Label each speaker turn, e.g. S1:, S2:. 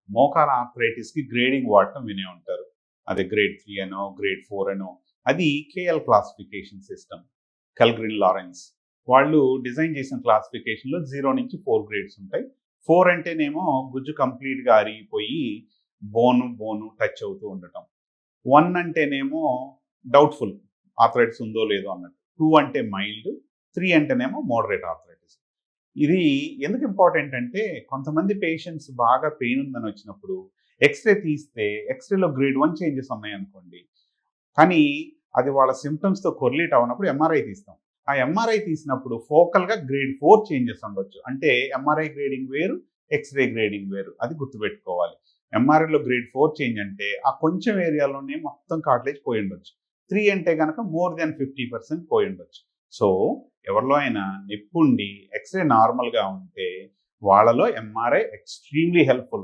S1: మోకాల ఆర్థరైటిస్కి గ్రేడింగ్ వాడటం వినే ఉంటారు. అది గ్రేడ్ 3 అనో గ్రేడ్ 4 అనో. అది కేఎల్ క్లాసిఫికేషన్ సిస్టమ్. కల్గ్రిన్ లారెన్స్ వాళ్ళు డిజైన్ చేసిన క్లాసిఫికేషన్లో 0 నుంచి 4 గ్రేడ్స్ ఉంటాయి. 4 అంటేనేమో గుజ్జు కంప్లీట్గా అరిగిపోయి బోను టచ్ అవుతూ ఉండటం. 1 అంటేనేమో డౌట్ఫుల్ ఆర్థరైటిస్ ఉందో లేదో అన్నట్టు. 2 అంటే మైల్డ్, 3 అంటేనేమో మోడరేట్ ఆర్థరైటిస్. ఇది ఎందుకు ఇంపార్టెంట్ అంటే కొంతమంది పేషెంట్స్ బాగా పెయిన్ ఉందని వచ్చినప్పుడు ఎక్స్రే తీస్తే ఎక్స్రేలో గ్రేడ్ 1 చేంజెస్ ఉన్నాయనుకోండి, కానీ అది వాళ్ళ సిమ్టమ్స్తో కొరిలేట్ అవ్వనప్పుడు ఎంఆర్ఐ తీస్తాం. ఆ ఎంఆర్ఐ తీసినప్పుడు ఫోకల్గా గ్రేడ్ 4 చేంజెస్ ఉండొచ్చు. అంటే ఎంఆర్ఐ గ్రేడింగ్ వేరు, ఎక్స్రే గ్రేడింగ్ వేరు. అది గుర్తుపెట్టుకోవాలి. ఎంఆర్ఐలో గ్రేడ్ 4 చేంజ్ అంటే ఆ కొంచెం ఏరియాలోనే మొత్తం కార్టిలేజ్ పోయి ఉండొచ్చు. 3 అంటే కనుక మోర్ దెన్ 50% పోయి ఉండొచ్చు. సో ఎవరిలో అయినా నొప్పి ఉండి ఎక్స్రే నార్మల్గా ఉంటే వాళ్ళలో ఎంఆర్ఐ ఎక్స్ట్రీమ్లీ హెల్ప్ఫుల్.